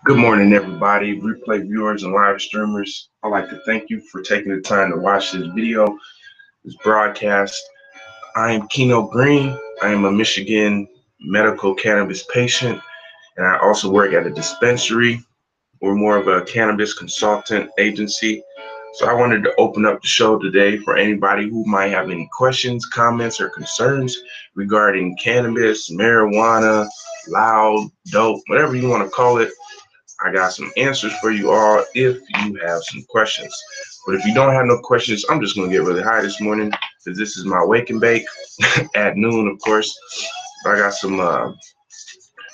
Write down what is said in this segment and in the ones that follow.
Good morning, everybody, replay viewers and live streamers. I'd like to thank you for taking the time to watch this video, this broadcast. I am Keno Green. I am a Michigan medical cannabis patient, and I also work at a dispensary. We're more of a cannabis consultant agency. So I wanted to open up the show today for anybody who might have any questions, comments, or concerns regarding cannabis, marijuana, loud, dope, whatever you want to call it. I got some answers for you all if you have some questions. But if you don't have no questions, I'm just going to get really high this morning because this is my wake and bake at noon, of course. I got some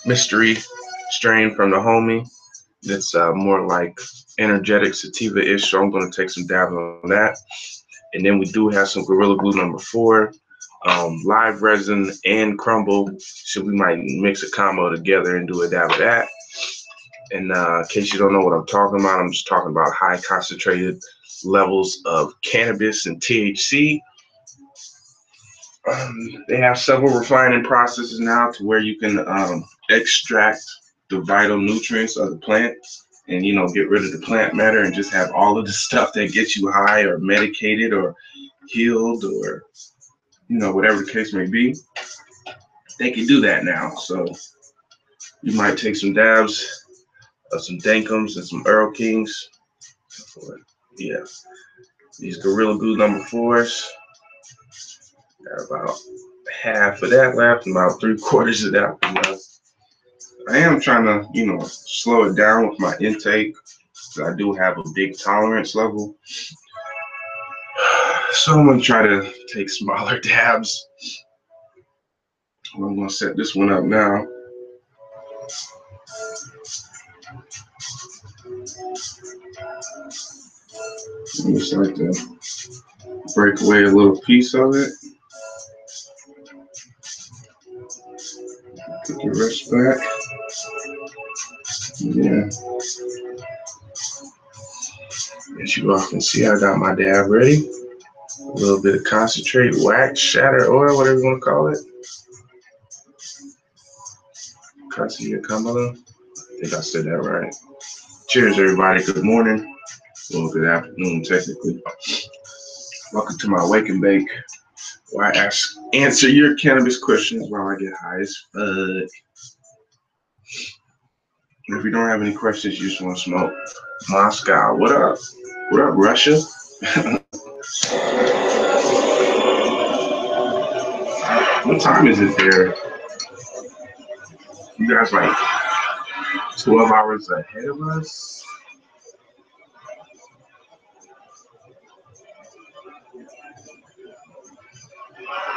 mystery strain from the homie that's more like energetic sativa-ish, so I'm going to take some dabs on that. And then we do have some Gorilla Glue number 4, live resin and crumble, so we might mix a combo together and do a dab of that. And in case you don't know what I'm talking about, I'm just talking about high concentrated levels of cannabis and THC. They have several refining processes now to where you can extract the vital nutrients of the plant and, you know, get rid of the plant matter and just have all of the stuff that gets you high or medicated or healed or, you know, whatever the case may be. They can do that now. So you might take some dabs of some Dankums and some Earl Kings. Yeah, these Gorilla Glue number 4s. Got about half of that left, about 3/4 of that left. I am trying to, you know, slow it down with my intake because I do have a big tolerance level. So I'm going to try to take smaller dabs. I'm going to set this one up now. I'm just like to break away a little piece of it. Put the rest back. Yeah. As you all can see, I got my dab ready. A little bit of concentrate, wax, shatter oil, whatever you want to call it. Concentrate Kamala. I think I said that right. Cheers, everybody. Good morning. Well, good afternoon, technically. Welcome to my wake and bake, where I answer your cannabis questions while I get high as fuck. If you don't have any questions, you just want to smoke. Moscow, what up? What up, Russia? What time is it there? You guys like 12 hours ahead of us?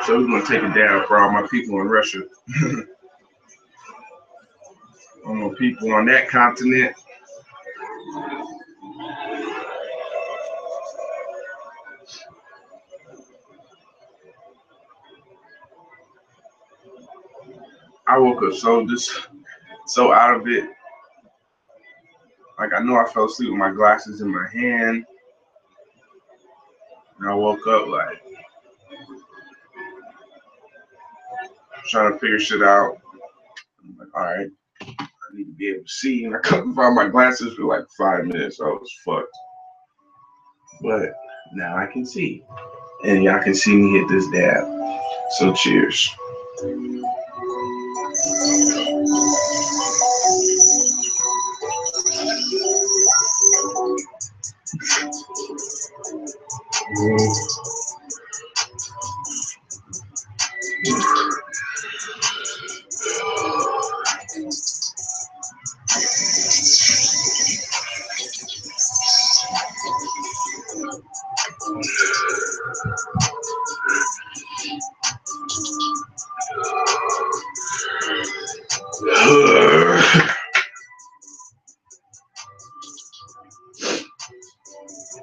So we're gonna take it down for all my people in Russia. All my people on that continent. I woke up so out of it. Like, I know I fell asleep with my glasses in my hand. And I woke up like trying to figure shit out. I'm like, all right, I need to be able to see. And I couldn't find my glasses for like 5 minutes. So I was fucked. But now I can see. And y'all can see me hit this dab. So cheers.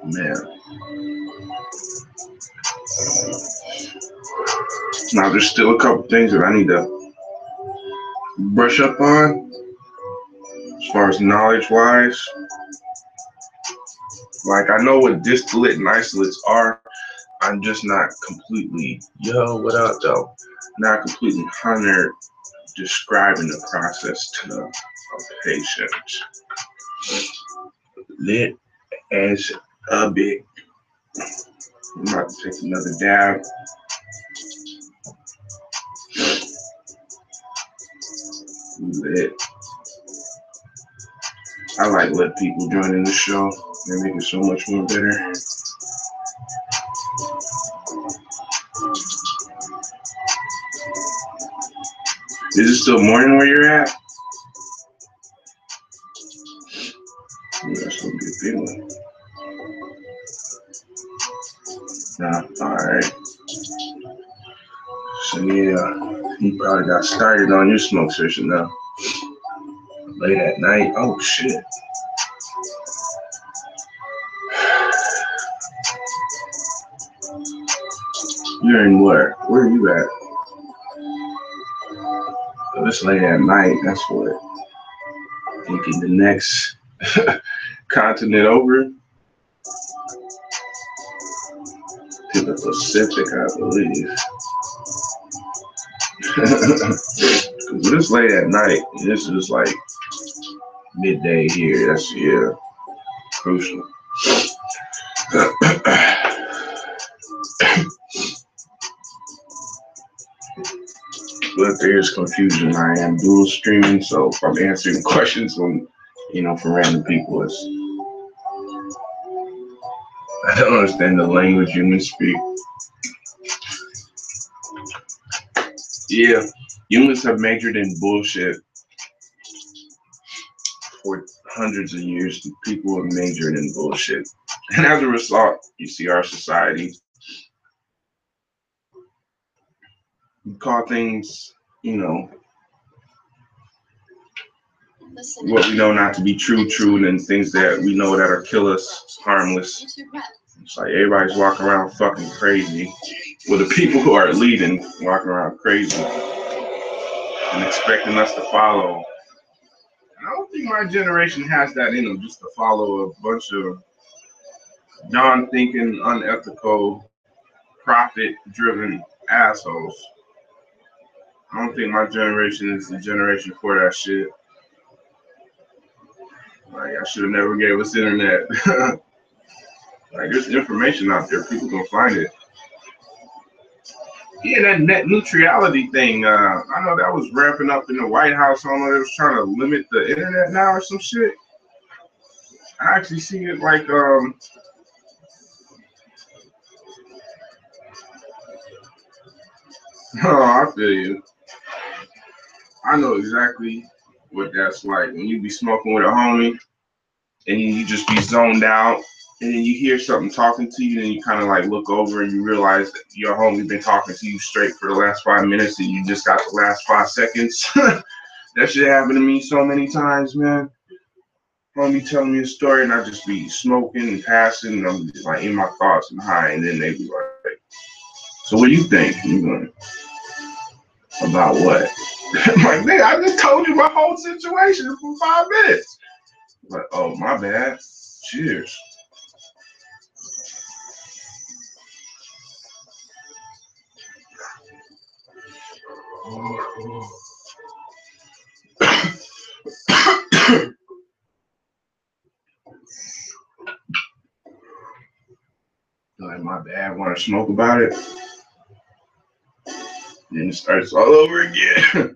Man. Now there's still a couple things that I need to brush up on as far as knowledge wise. Like, I know what distillate and isolates are. I'm just not completely, what up though? Not completely 100 describing the process to patient. Lit as a bit. I'm about to take another dab. Lit. I like lit people joining the show. They make it so much more better. Is it still morning where you're at? That's gonna be a big one. Nah, alright. So yeah, you probably got started on your smoke session now. Late at night. Oh shit. You're in where? Where are you at? Oh, it's late at night. That's what. Thinking the next continent over to the Pacific, I believe. Because it's late at night. This is like midday here. That's, yeah, crucial. But there's confusion. I am dual streaming, so if I'm answering questions from, from random people, I don't understand the language humans speak. Yeah, humans have majored in bullshit for hundreds of years. People have majored in bullshit. And as a result, you see our society, we call things, what we know not to be true, and then things that we know that are kill us, harmless. It's like everybody's walking around fucking crazy. Well, the people who are leading walking around crazy and expecting us to follow. I don't think my generation has that in them, just to follow a bunch of non-thinking, unethical, profit-driven assholes. I don't think my generation is the generation for that shit. Like, I should have never gave us internet. Like, there's information out there. People can find it. Yeah, that net neutrality thing, I know that was ramping up in the White House. I don't know, they was trying to limit the internet now or some shit. I actually see it like, oh, I feel you. I know exactly what that's like when you be smoking with a homie and you just be zoned out and then you hear something talking to you and you kind of like look over and you realize that your homie been talking to you straight for the last 5 minutes and you just got the last 5 seconds. That shit happened to me so many times, man. Homie telling me a story and I just be smoking and passing and I'm just like in my thoughts and high and then they be like, so what do you think? About what? I'm like, man, I just told you my whole situation for 5 minutes. Like, oh, my bad. Cheers. Like, my bad. Want to smoke about it? Then it starts all over again.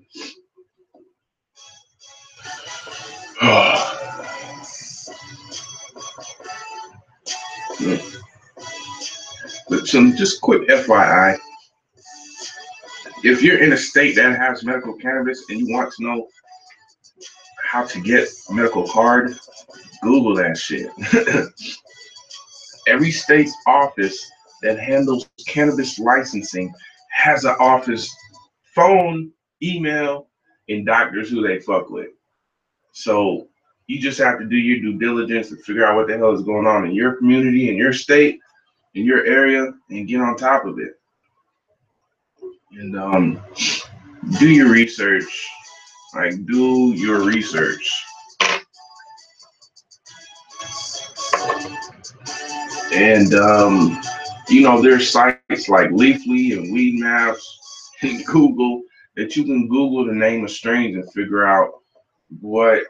But some just quick FYI. If you're in a state that has medical cannabis and you want to know how to get a medical card, Google that shit. Every state's office that handles cannabis licensing has an office phone, email, and doctors who they fuck with. So you just have to do your due diligence to figure out what the hell is going on in your community, in your state, in your area, and get on top of it. And do your research. Like, do your research. And there's sites like Leafly and Weed Maps and Google that you can Google the name of strains and figure out what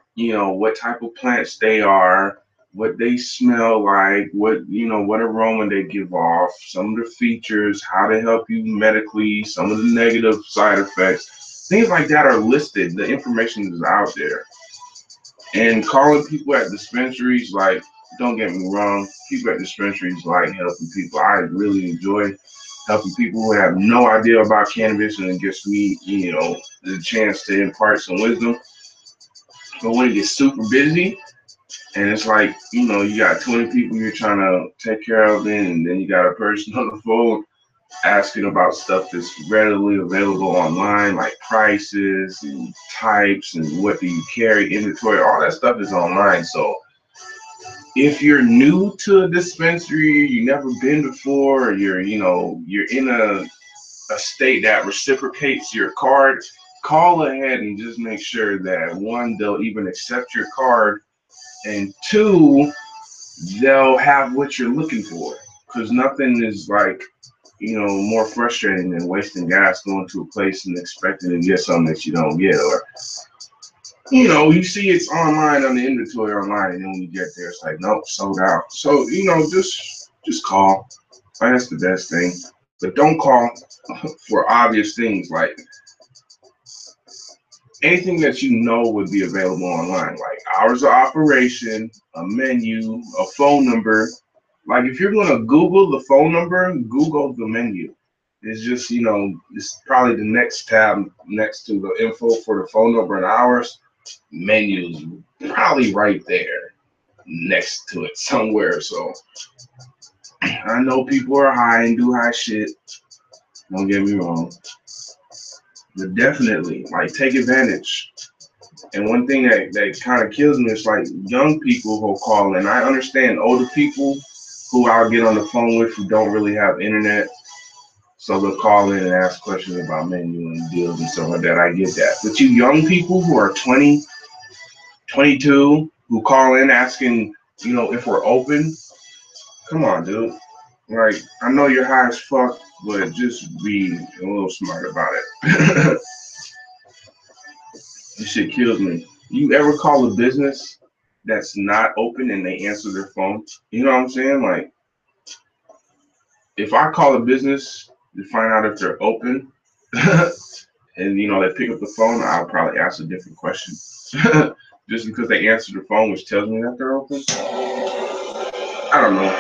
type of plants they are, what they smell like, what aroma they give off, some of the features, how they help you medically, some of the negative side effects, things like that are listed. The information is out there. And calling people at dispensaries, like, don't get me wrong, people at dispensaries like helping people. I really enjoy helping people who have no idea about cannabis, and it gives me, the chance to impart some wisdom. But when it gets super busy, and it's like, you got 20 people you're trying to take care of, and then you got a person on the phone asking about stuff that's readily available online, like prices and types and what do you carry, inventory, all that stuff is online. So if you're new to a dispensary, you never been before, or you're in a state that reciprocates your card, call ahead and just make sure that one, they'll even accept your card, and two, they'll have what you're looking for. Because nothing is like, more frustrating than wasting gas going to a place and expecting to get something that you don't get. Or, you see it's online on the inventory online, and then when you get there, it's like, nope, sold out. So, just call. That's the best thing. But don't call for obvious things like anything that would be available online, like hours of operation, a menu, a phone number. Like if you're going to Google the phone number, Google the menu. It's just, it's probably the next tab next to the info for the phone number and hours. Menus probably right there next to it somewhere. So I know people are high and do high shit. Don't get me wrong. But definitely, like, take advantage. And one thing that kind of kills me is like young people who call in. I understand older people who I'll get on the phone with who don't really have internet. So they'll call in and ask questions about menu and deals and stuff like that. I get that. But you young people who are 20, 22, who call in asking, if we're open, come on, dude. Like, I know you're high as fuck, but just be a little smart about it. This shit kills me. You ever call a business that's not open and they answer their phone? You know what I'm saying? Like, if I call a business to find out if they're open, and they pick up the phone, I'll probably ask a different question. Just because they answer the phone, which tells me that they're open. I don't know.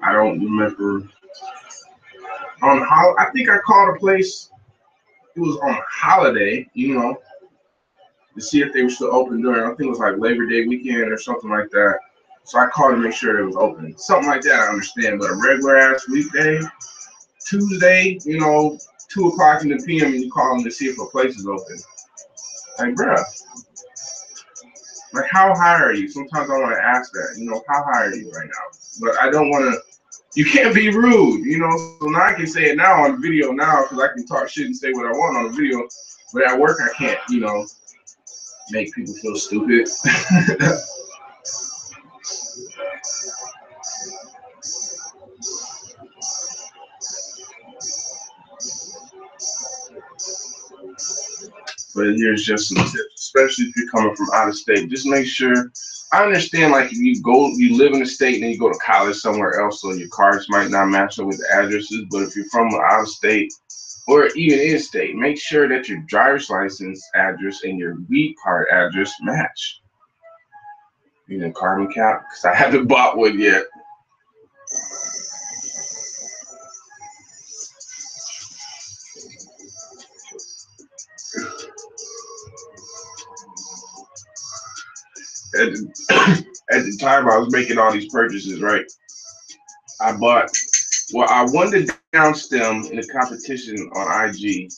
I don't remember. I think I called a place. It was on a holiday, to see if they were still open during, I think it was like Labor Day weekend or something like that. So I called to make sure it was open. Something like that, I understand. But a regular ass weekday, Tuesday, 2:00 in the PM, and you call them to see if a place is open. Like, bruh, like, how high are you? Sometimes I want to ask that, how high are you right now? But I don't want to, you can't be rude, So now I can say it now on video now because I can talk shit and say what I want on the video. But at work, I can't, make people feel stupid. But here's just some tips, especially if you're coming from out of state. Just make sure. I understand, like, if you live in a state and then you go to college somewhere else, so your cards might not match up with the addresses. But if you're from out of state or even in state, make sure that your driver's license address and your weed card address match. Carbon cap, because I haven't bought one yet. At the time I was making all these purchases, right? I won the down stem in a competition on IG.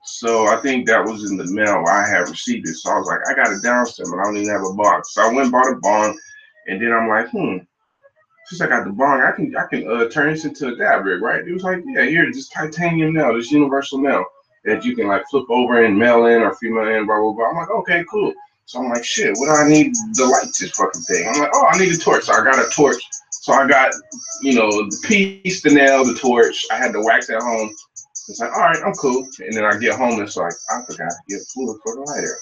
So I think that was in the mail. I had received it. So I was like, I got a down stem and I don't even have a box. So I went and bought a bong, and then I'm like, since I got the bong, I can turn this into a dab rig, right? It was like, yeah, here, this titanium nail, this universal nail that you can like flip over and mail in or female in, blah, blah, blah. I'm like, okay, cool. So I'm like, shit, what do I need to light this fucking thing? I'm like, oh, I need a torch. So I got a torch. So I got, the piece, the nail, the torch. I had the wax at home. It's like, all right, I'm cool. And then I get home and it's like, I forgot to get fluid for the lighter,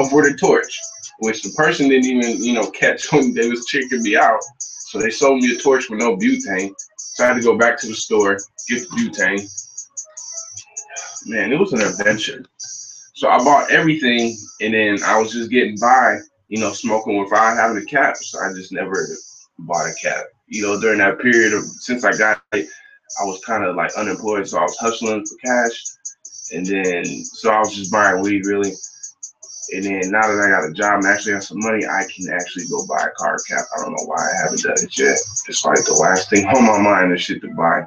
for the torch, which the person didn't even, catch when they was checking me out. So they sold me a torch with no butane. So I had to go back to the store, get the butane. Man, it was an adventure. So I bought everything, and then I was just getting by, smoking without having a cap. So I just never bought a cap. During that period of since I got it, I was kind of like unemployed, so I was hustling for cash, and then so I was just buying weed really. And then now that I got a job and actually have some money, I can actually go buy a car cap. I don't know why I haven't done it yet. It's like the last thing on my mind is shit to buy.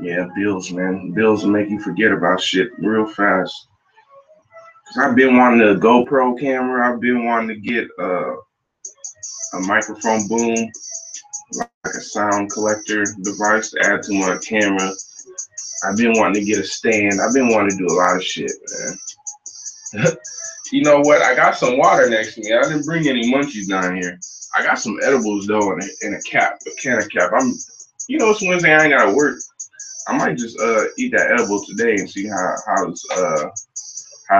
Yeah, bills, man. Bills will make you forget about shit real fast. Cause I've been wanting a GoPro camera. I've been wanting to get a microphone boom, like a sound collector device to add to my camera. I've been wanting to get a stand. I've been wanting to do a lot of shit, man. You know what? I got some water next to me. I didn't bring any munchies down here. I got some edibles though, in a cap, a can of cap. It's Wednesday. I ain't gotta work. I might just eat that edible today and see how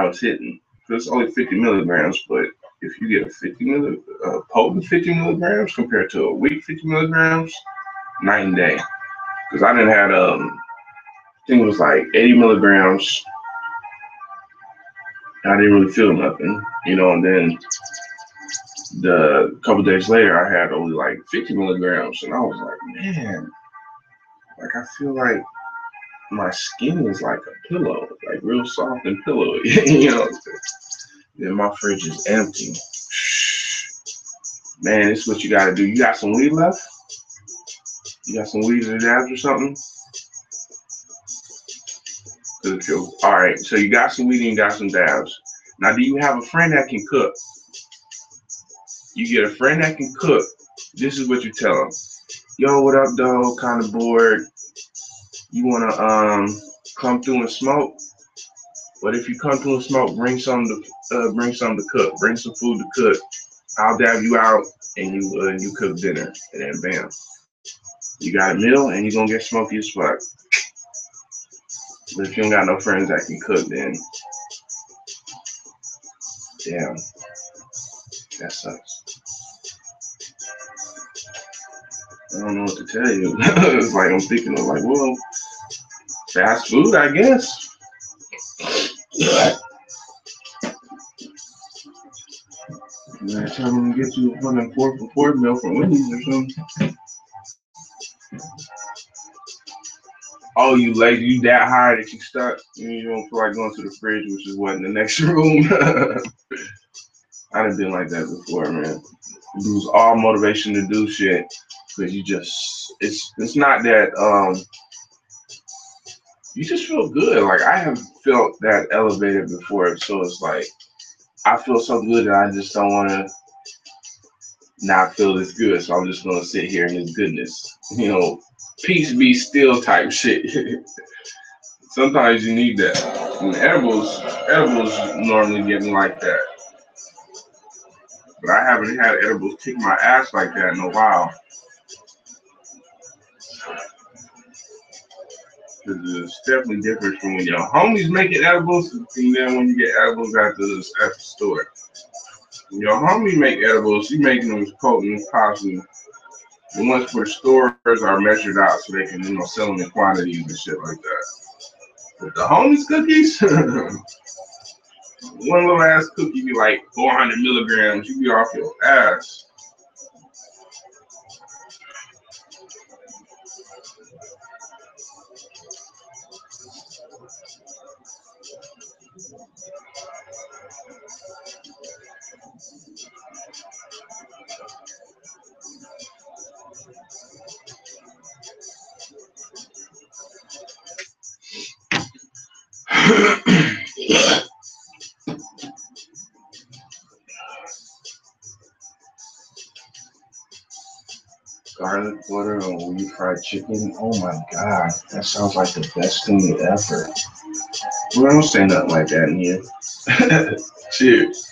it's hitting. Cause it's only 50 milligrams, but if you get a potent 50 milligrams compared to a weak 50 milligrams, night and day. Cause I didn't had I think it was like 80 milligrams. I didn't really feel nothing, and then the couple days later I had only like 50 milligrams, and I was like, man, like I feel like my skin is like a pillow, like real soft and pillowy, Then my fridge is empty. Man, this is what you gotta do. You got some weed left? You got some weed in the dabs or something? All right, so you got some weed and you got some dabs. Now, do you have a friend that can cook? You get a friend that can cook. This is what you tell them. Yo, what up, though? Kind of bored. You wanna come through and smoke? But if you come through and smoke, bring something to cook. Bring some food to cook. I'll dab you out, and you cook dinner, and then bam, you got a meal, and you're gonna get smoky as fuck. But if you don't got no friends that can cook, then damn, that sucks. I don't know what to tell you. It's like I'm thinking of like, well, fast food, I guess. Man, tell them to get you a 104 for 4 meal from Wendy's or something. Oh, you lazy? You that high that you stuck? You don't feel like going to the fridge, which is what in the next room. I done been like that before, man. You lose all motivation to do shit because it's not that you just feel good. Like I have felt that elevated before, so it's like I feel so good that I just don't want to not feel this good. So I'm just gonna sit here in this goodness, peace be still type shit. Sometimes you need that. And edibles normally get me like that. But I haven't had edibles kick my ass like that in a while. Because it's definitely different from when your homies making edibles and then when you get edibles at the store. When your homie make edibles, he making them as potent as possible. The ones for the stores are measured out so they can, sell them in quantities and shit like that. But the homies cookies, one little ass cookie be like 400 milligrams. You be off your ass. Garlic butter on wheat fried chicken. Oh my god, that sounds like the best thing ever. We don't say nothing like that in here. Cheers.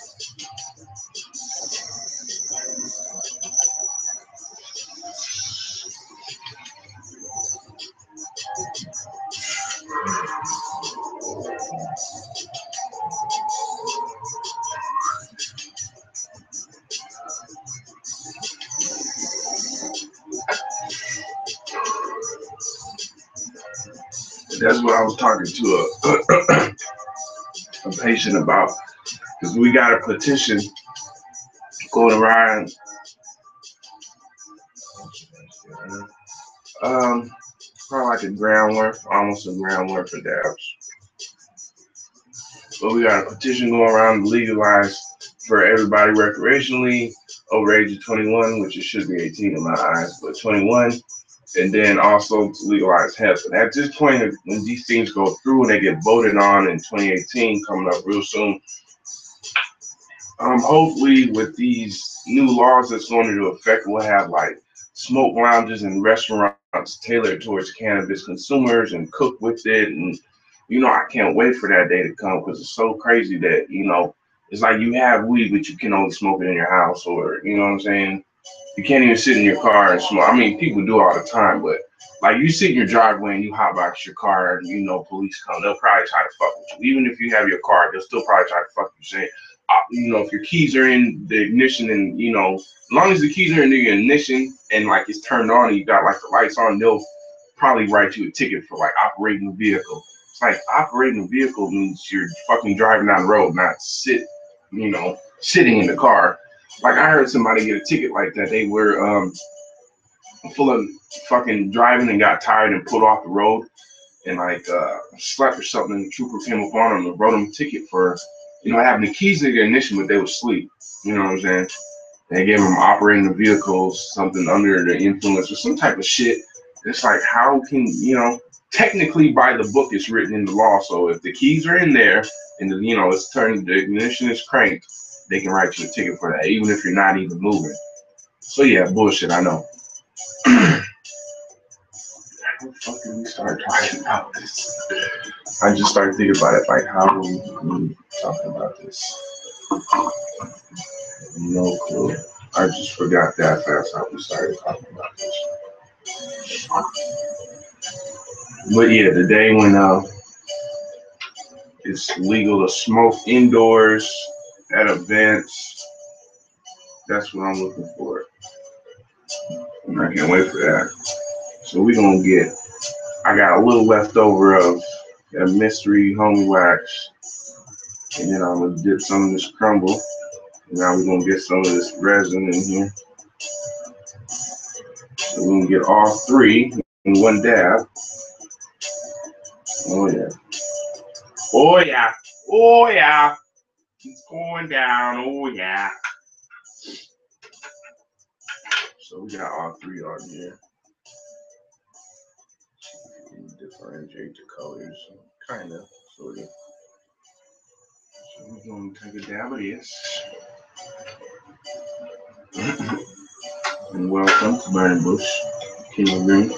That's what I was talking to a patient about, because we got a petition going around. Probably like a gram worth, almost a gram worth of dabs. But we got a petition going around to legalize for everybody recreationally over age of 21, which it should be 18 in my eyes, but 21. And then also to legalize hemp. And at this point, when these things go through and they get voted on in 2018, coming up real soon, hopefully with these new laws that's going into effect, we'll have like smoke lounges and restaurants tailored towards cannabis consumers and cook with it. And, I can't wait for that day to come, because it's so crazy that, it's like you have weed, but you can only smoke it in your house, or, you know what I'm saying? You can't even sit in your car and smoke. I mean, people do all the time, but like you sit in your driveway and you hotbox your car and police come, they'll probably try to fuck with you. Even if you have your car, they'll still probably try to fuck you, saying, if your keys are in the ignition and, as long as the keys are in the ignition and like it's turned on and you got like the lights on, they'll probably write you a ticket for like operating the vehicle. It's like operating a vehicle means you're fucking driving down the road, not sitting in the car. Like I heard somebody get a ticket like that. They were full of fucking driving and got tired and pulled off the road and like slept or something. And the trooper came up on them and wrote them a ticket for having the keys to the ignition, but they were asleep. You know what I'm saying? They gave them operating the vehicles, something under the influence or some type of shit. It's like, how can technically by the book it's written in the law. So if the keys are in there and it's turned, the ignition is cranked, they can write you a ticket for that, even if you're not even moving. So yeah, bullshit, I know. How the fuck did we start talking about this? I just started thinking about it, like how are we talking about this? No clue. I just forgot that fast how we started talking about this. But yeah, the day when it's legal to smoke indoors at events, that's what I'm looking for. And I can't wait for that. So we're gonna I got a little left over of that mystery homie wax, and then I'm gonna dip some of this crumble. Now we're gonna get some of this resin in here. So we're gonna get all three in one dab. Oh yeah. Oh yeah. Oh yeah. It's going down. Oh yeah. So we got all three on here. Differentiate the colors, kind of, sort of. So we're going to take a dab of this. And welcome to Burning Bush, Kino Green.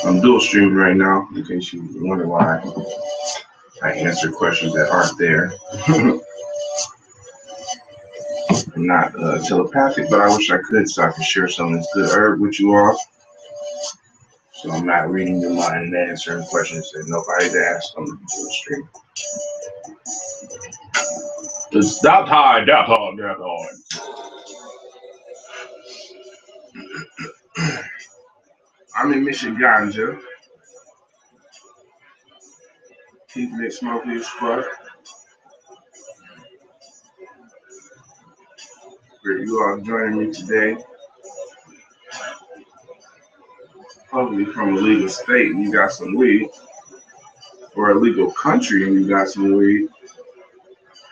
I'm dual streaming right now, in case you wonder why I answer questions that aren't there. I'm not telepathic, but I wish I could, so I could share some of this good herb with you all. So I'm not reading your mind and answering questions that nobody's asked on the dual stream. It's that hard, that hard, that hard. I'm in Michigan, Joe. Keeping it smoky as fuck. For you all joining me today. Hopefully from a legal state and you got some weed. Or a legal country and you got some weed.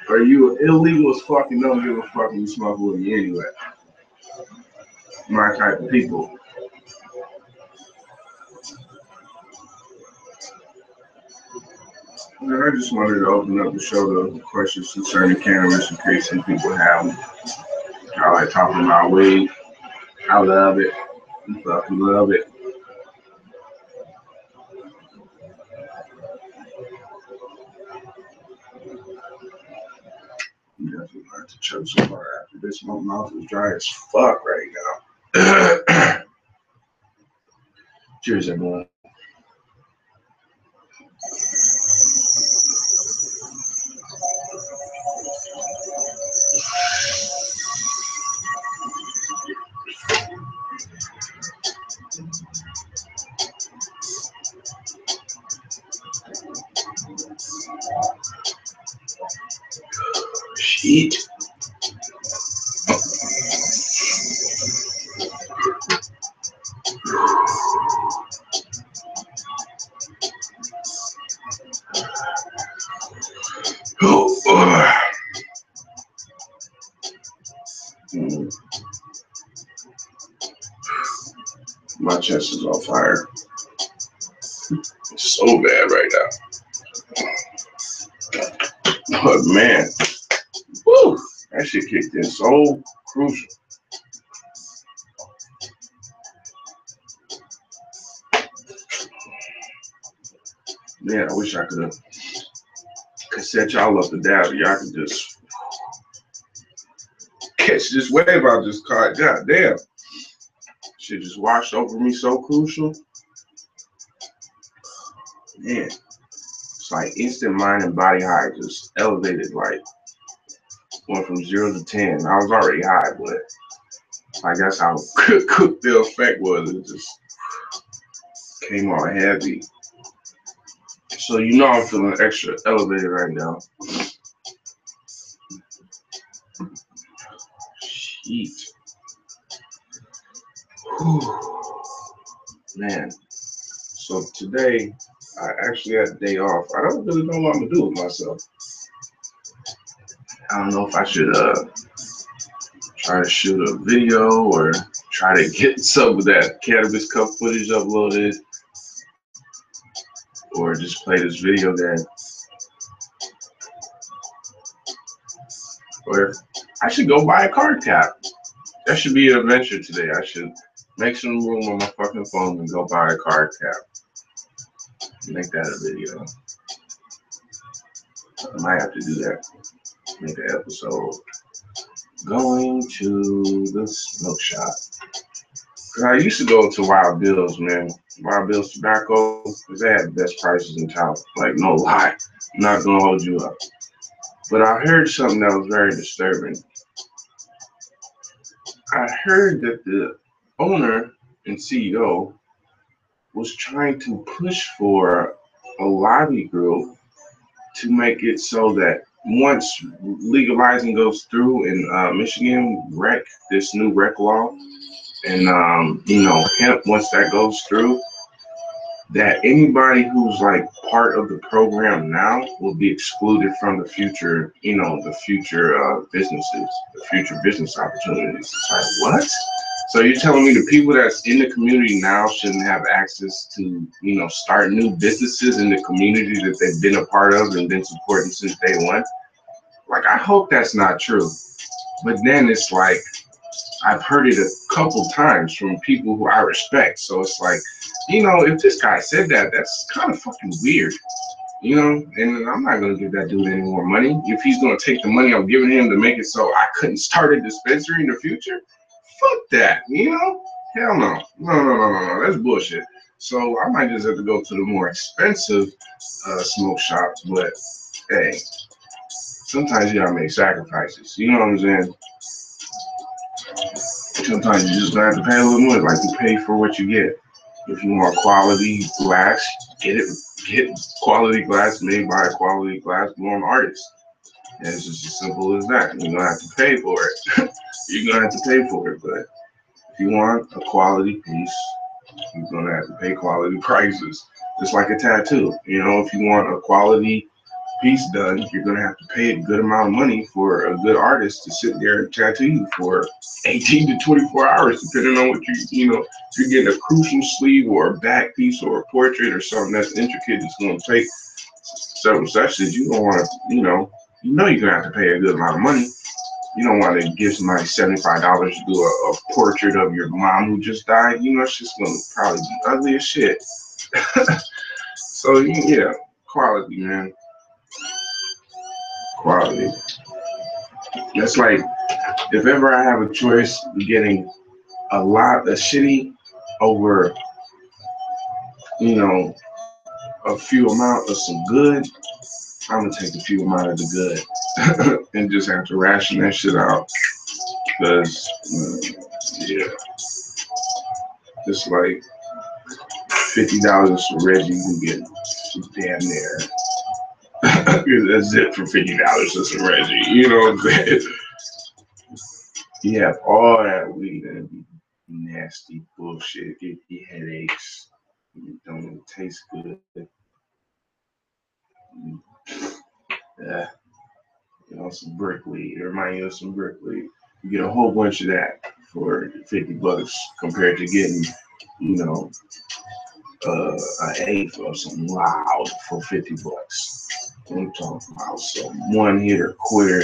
Or you illegal as fuck and don't give a fuck and you smoke with me anyway. My type of people. And I just wanted to open up the show to questions concerning cannabis in case some people have them. I like talking about weed. I love it. I fucking love it. You definitely have to choke some more after this. My mouth is dry as fuck right now. Cheers, everyone. Eat. My chest is on fire. It's so bad right now. But man, woo, that shit kicked in so crucial. Man, I wish I could set y'all up to dab. Y'all could just catch this wave I just caught. God damn. Shit just washed over me so crucial. Man, it's like instant mind and body high just elevated, like went from 0 to 10. I was already high, but I guess how quick the effect was. It just came on heavy. So you know I'm feeling extra elevated right now. Sheet. Man. So today I actually had a day off. I don't really know what I'm gonna do with myself. I don't know if I should try to shoot a video or try to get some of that Cannabis Cup footage uploaded, or just play this video then. Or I should go buy a card cap. That should be an adventure today. I should make some room on my fucking phone and go buy a card cap. Make that a video. I might have to do that. Make an episode. Going to the smoke shop. I used to go to Wild Bill's, man. Wild Bill's Tobacco, because they had the best prices in town. Like, no lie. I'm not going to hold you up. But I heard something that was very disturbing. I heard that the owner and CEO was trying to push for a lobby group to make it so that once legalizing goes through in Michigan, this new rec law, and hemp, once that goes through, that anybody who's like part of the program now will be excluded from the future, the future businesses, the future business opportunities. It's like, what? So you're telling me the people that's in the community now shouldn't have access to, start new businesses in the community that they've been a part of and been supporting since day one? Like, I hope that's not true. But then it's like, I've heard it a couple times from people who I respect. So it's like, if this guy said that, that's kind of fucking weird, and I'm not going to give that dude any more money. If he's going to take the money I'm giving him to make it so I couldn't start a dispensary in the future, fuck that, Hell no. No, that's bullshit. So I might just have to go to the more expensive smoke shops, but hey, sometimes you gotta make sacrifices, you know what I'm saying? Sometimes you just gonna have to pay a little more, like you pay for what you get. If you want quality glass, get quality glass made by a quality glass blown artist. And it's just as simple as that. You're gonna have to pay for it. You're gonna have to pay for it, but if you want a quality piece, you're gonna have to pay quality prices. Just like a tattoo. If you want a quality piece done, you're gonna have to pay a good amount of money for a good artist to sit there and tattoo you for 18 to 24 hours, depending on what if you're getting a crucial sleeve or a back piece or a portrait or something that's intricate, it's gonna take several sessions. You don't want to, you're gonna have to pay a good amount of money. You don't want to give somebody $75 to do a portrait of your mom who just died. It's just gonna probably be ugly as shit. So yeah, quality, man. Quality. That's like, if ever I have a choice of getting a lot of shitty over, a few amount of some good, I'm gonna take a few amount of the good and just have to ration that shit out. Because, yeah, it's like $50 for Reggie, you can get damn near That's it for $50 for some Reggie. You know what I'm saying? You have all that weed and it'd be nasty bullshit. Give you headaches. It don't even taste good. Yeah, some brick weed. It reminds you of some brick weed. You get a whole bunch of that for $50 compared to getting, an eighth of some loud for $50. I'm talking about some one hitter quitter.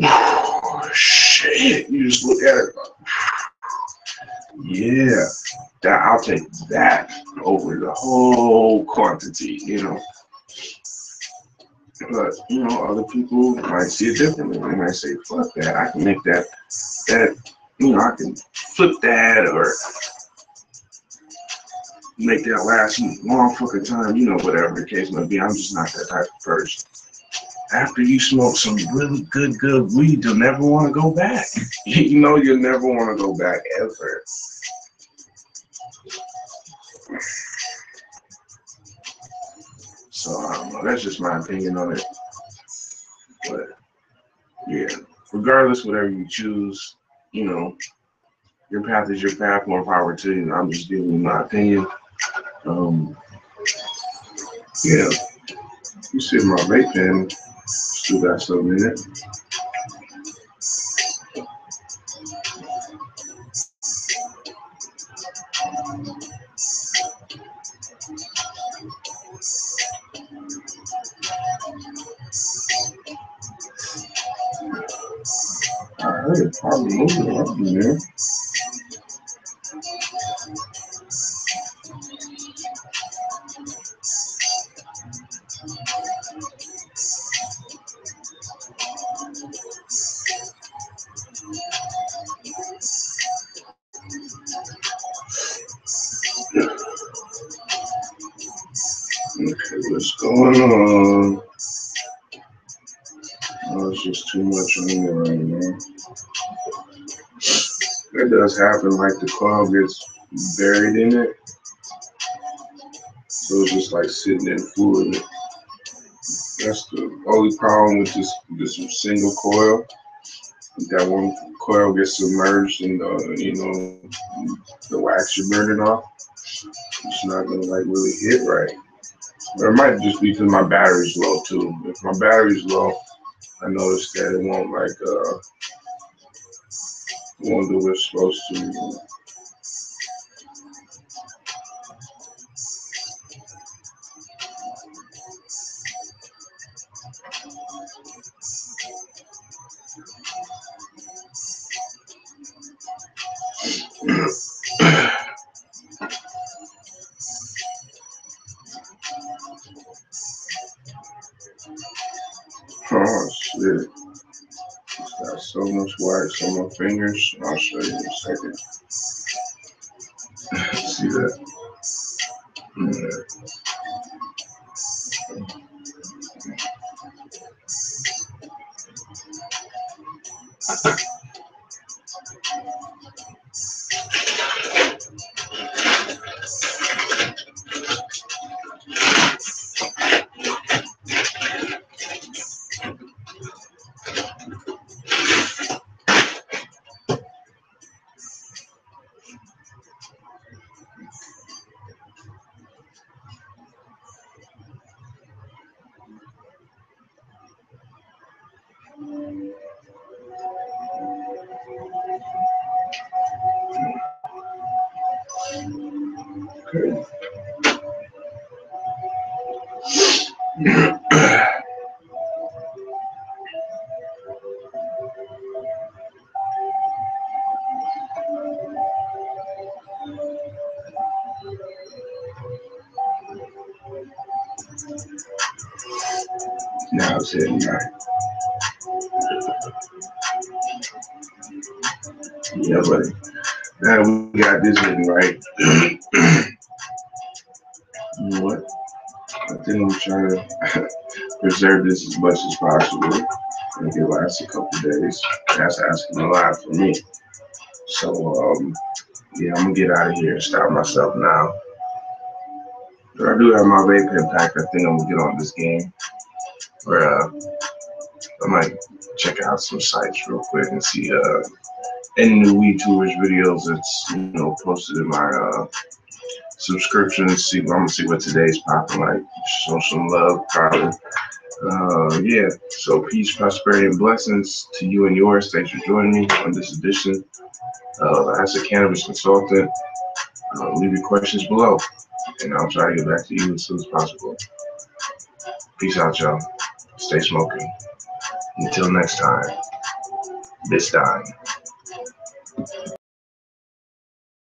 Oh, shit. You just look at it. Yeah, I'll take that over the whole quantity, But, other people might see it differently. They might say, fuck that. I can make that, I can flip that or make that last long fucking time, whatever the case may be. I'm just not that type of person. After you smoke some really good weed, you'll never want to go back. You'll never want to go back ever. So I don't know. That's just my opinion on it. But yeah, regardless, whatever you choose, your path is your path. More power to you. I'm just giving you my opinion. Yeah, you see my vape pen. Still got some in it. I heard it probably moving up in there. Okay, what's going on? Oh, it's just too much on there right now. That does happen, like the cloud gets buried in it. So it's just like sitting in fluid. That's the only problem with this single coil. That one coil gets submerged in the wax you're burning off. It's not gonna like really hit right. Or it might just be because my battery's low too. If my battery's low, I noticed that it won't won't do what it's supposed to. Oh shit. Got so much wax on my fingers. I'll show you in a second. See that? Yeah. Okay. Now it's hitting right. Yeah, buddy. Now we got this hitting right. You know what? I think I'm trying to preserve this as much as possible. Make it last a couple days. That's asking a lot for me. So, Yeah, I'm gonna get out of here and stop myself now. But I do have my vape pen pack. I think I'm gonna get on this game. Or I might check out some sites real quick and see any new weed tours videos that's posted in my subscriptions. I'm gonna see what today's popping like. Show some love, probably. Yeah. So peace, prosperity, and blessings to you and yours. Thanks for joining me on this edition of As a Cannabis Consultant. Leave your questions below, and I'll try to get back to you as soon as possible. Peace out, y'all. Stay smoking. Until next time, this time.